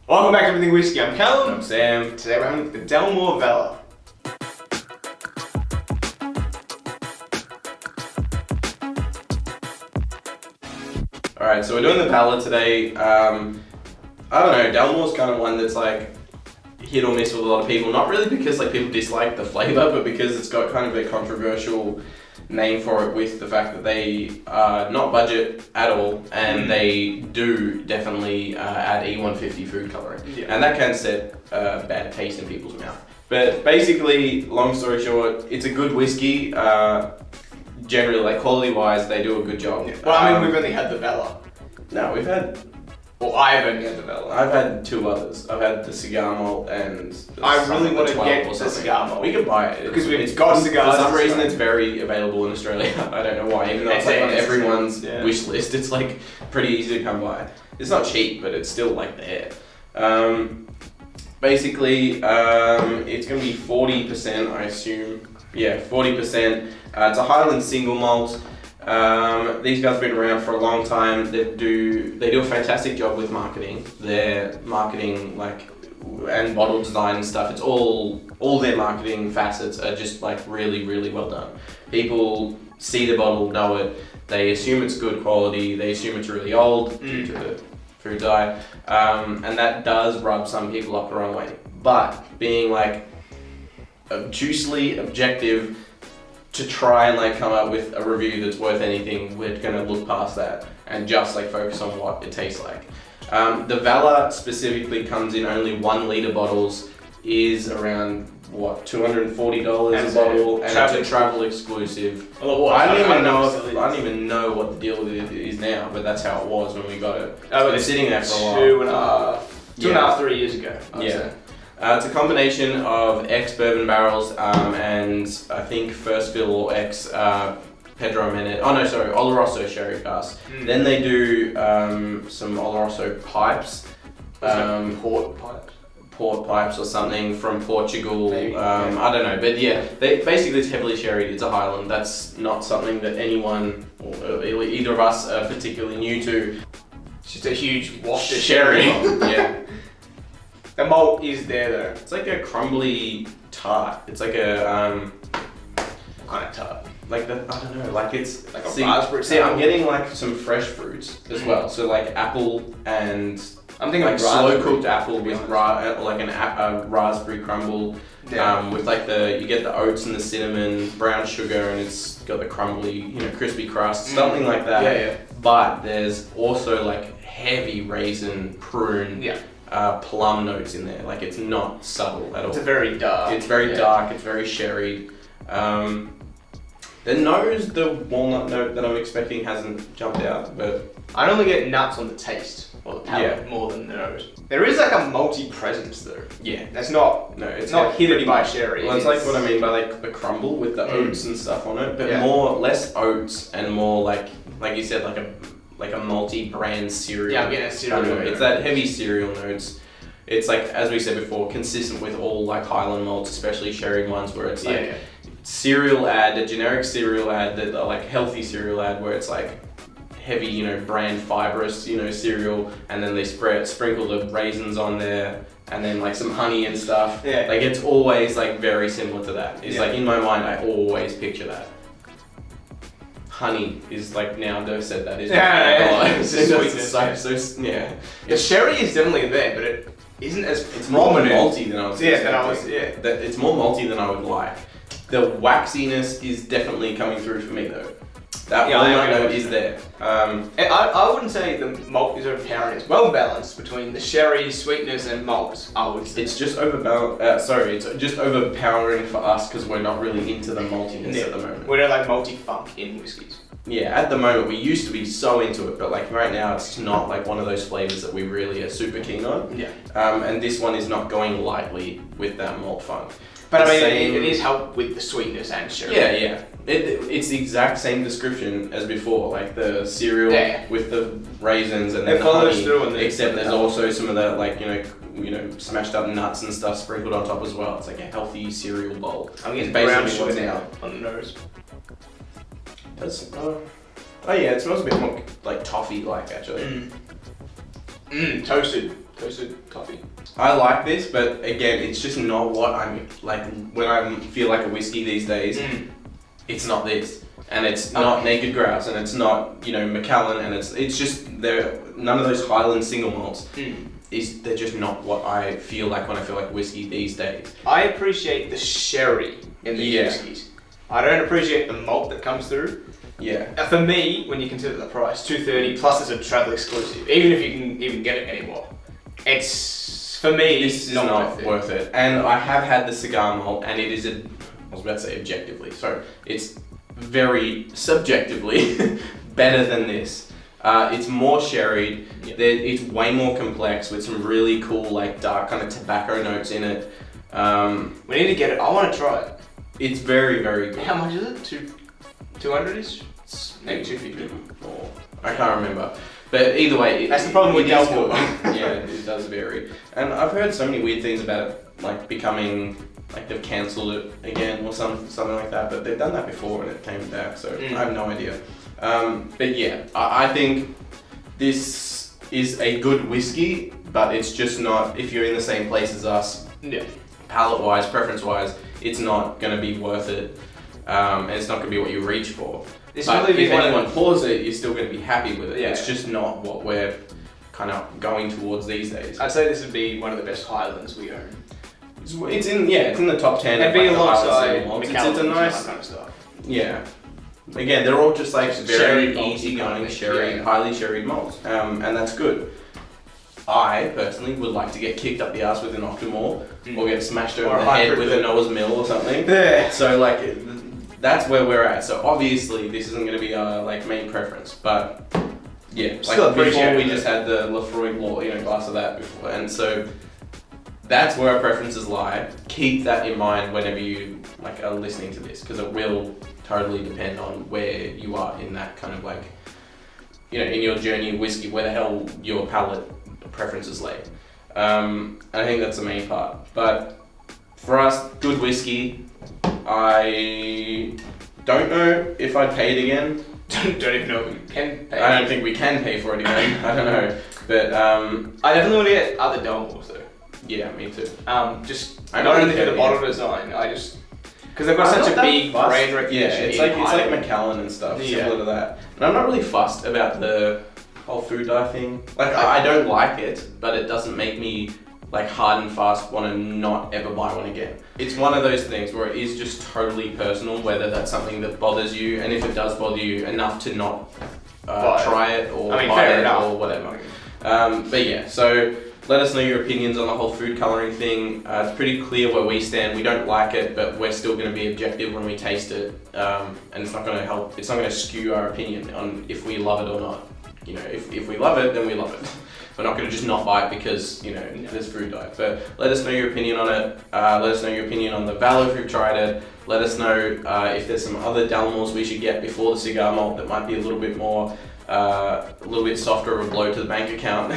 Welcome back to Everything Whiskey. I'm Callum. I'm Sam. Today we're having the Dalmore Valour. Alright, so we're doing the Valour today. I don't know, Dalmore's kind of one that's like hit or miss with a lot of people. Not really because like people dislike the flavour, but because it's got kind of a controversial name for it with the fact that they are not budget at all and they do definitely add E150 food colouring. Yeah. And that can set bad taste in people's mouth. But basically, long story short, it's a good whiskey. Generally, like quality-wise, they do a good job. Yeah. Well, I mean, we've only had the Valour. No, we've had... Well, I've only had the Valour. I've had two others. I've had the cigar malt and I really want to get the cigar malt. We can buy it. Because we've got cigars. For some reason it's very available in Australia. I don't know why. Even though it's like on everyone's wish list, it's like pretty easy to come by. It's not cheap, but it's still like there. Basically, it's going to be 40%, I assume. Yeah, 40%. It's a Highland single malt. These guys have been around for a long time. They do a fantastic job with marketing. Their marketing, like, and bottle design and stuff. It's all their marketing facets are just like really, really well done. People see the bottle, know it. They assume it's good quality. They assume it's really old due to the food dye, and that does rub some people up the wrong way. But being like obtusely objective, to try and like come up with a review that's worth anything, we're gonna look past that and just like focus on what it tastes like. The Valour specifically comes in only 1 litre bottles, is around what, $240 a bottle, and it's a travel exclusive. I don't even know what the deal with it is now, but that's how it was when we got it. It's been sitting there for a while. 2.5, 3 years ago. Yeah. It's a combination of ex-bourbon barrels and I think first fill or Pedro Menet. Oh no, sorry, oloroso sherry casks. Then they do some oloroso pipes, port pipes or something from Portugal. I don't know, but yeah, basically it's heavily sherried. It's a Highland. That's not something that anyone or either of us are particularly new to. It's just a huge waft of sherry. Yeah. The malt is there though. It's like a crumbly tart. It's like a what kind of tart? Like I don't know. Like it's like a raspberry. See, I'm getting like some fresh fruits as well. So like apple and I'm thinking like slow cooked apple with like a raspberry crumble. Yeah. With like you get the oats and the cinnamon, brown sugar, and it's got the crumbly, crispy crust, something like that. Yeah. But there's also like heavy raisin, prune. Yeah. Plum notes in there. Like it's not subtle at all. It's very dark. It's very dark. It's very sherry. The walnut note that I'm expecting hasn't jumped out, but I normally get nuts on the taste or the palate more than the nose. There is like a malty presence though. Yeah, that's not. No, it's not hidden by sherry. Well, it's like what I mean by like the crumble with the oats and stuff on it, but less oats and more like you said, like a multi-brand cereal. Yeah, I'm getting a cereal. It's that heavy cereal notes. It's like, as we said before, consistent with all like Highland malts, especially sherry ones, where it's like cereal ad, a generic cereal ad, that like healthy cereal ad, where it's like heavy, brand fibrous, cereal, and then they sprinkle the raisins on there, and then like some honey and stuff. Yeah. Like it's always like very similar to that. It's like in my mind, I always picture that. Honey is like, now I've said that, isn't it? Yeah. The sherry is definitely there, but it isn't as It's more malty than I was expecting. It's more malty than I would like. The waxiness is definitely coming through for me though. That walnut note is there. I wouldn't say the malt is overpowering. It's well balanced between the sherry, sweetness, and malt. It's just it's just overpowering for us because we're not really into the maltiness at the moment. We don't like malty funk in whiskies. Yeah, at the moment we used to be so into it, but like right now it's not like one of those flavors that we really are super keen on. Yeah. And this one is not going lightly with that malt funk. But I mean, it is helped with the sweetness and sherry. Yeah. It's the exact same description as before, like the cereal with the raisins and then the honey, except there's also some of the like, smashed up nuts and stuff sprinkled on top as well. It's like a healthy cereal bowl. I'm getting brown sugar now on the nose. Oh yeah, it smells a bit more like toffee-like actually. Toasted. toasted toffee. I like this, but again, it's just not what I'm like when I feel like a whiskey these days. It's not this, and it's not Naked Grouse, and it's not Macallan, and it's just none of those Highland single malts. They're just not what I feel like when I feel like whiskey these days. I appreciate the sherry in these whiskies. I don't appreciate the malt that comes through. Yeah. For me, when you consider the price, $2.30 plus it's a travel exclusive, even if you can even get it anymore, it's for me. This is not worth it. And I have had the cigar malt, and it is I was about to say objectively, so it's very subjectively better than this. It's more sherried. It's way more complex with some really cool, like dark kind of tobacco notes in it. We need to get it. I want to try it. It's very, very good. How much is it? 200-ish? Maybe 250. Or I can't remember. But either way, that's the problem with Dalmore. Yeah, it does vary. And I've heard so many weird things about it, like becoming, like they've cancelled it again or something like that. But they've done that before and it came back, so I have no idea. But yeah, I think this is a good whiskey, but it's just not, if you're in the same place as us, palate-wise, preference-wise, it's not going to be worth it. And it's not going to be what you reach for. But if anyone pours it, you're still going to be happy with it. It's just not what we're kind of going towards these days. I'd say this would be one of the best Highlands we own. It's in the top 10. It'd be alongside it's a nice kind of stuff. Yeah. Again, they're all just like very sherry easygoing, malts, highly sherried malts, and that's good. I personally would like to get kicked up the ass with an Octomore, or get smashed over the head with a Noah's Mill or something. Yeah. So like, that's where we're at. So obviously this isn't going to be our like main preference, but yeah, like before we just had the Lafroy glass of that before, and so that's where our preferences lie. Keep that in mind whenever you like are listening to this, because it will totally depend on where you are in that kind of like, in your journey of whiskey, where the hell your palate preferences lay. And I think that's the main part. But for us, good whiskey. I don't know if I'd pay it again. Don't even know if we can pay. I don't think we can pay for it again. I don't know, but I definitely want to get other Dalmores though. Yeah, me too. Just not only for the bottle design, because they've got such a big brand recognition. Yeah, it's like Macallan and stuff, similar to that. And I'm not really fussed about the whole food dye thing. Like I don't like it, but it doesn't make me like hard and fast want to not ever buy one again. It's one of those things where it is just totally personal, whether that's something that bothers you, and if it does bother you enough to not try it or buy it or whatever. But yeah, so let us know your opinions on the whole food colouring thing. It's pretty clear where we stand. We don't like it, but we're still going to be objective when we taste it, and it's not going to help. It's not going to skew our opinion on if we love it or not. If we love it, then we love it. We're not going to just not buy it because there's food dye. But let us know your opinion on it. Let us know your opinion on the Valour if you've tried it. Let us know if there's some other Dalmores we should get before the cigar malt that might be a little bit more, a little bit softer of a blow to the bank account.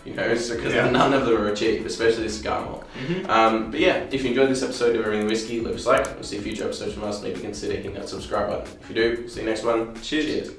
Because none of them are cheap, especially the cigar malt. But yeah, if you enjoyed this episode of Everything Whiskey, leave us a like. We'll see future episodes from us. Maybe consider hitting that subscribe button. If you do, see you next one. Cheers.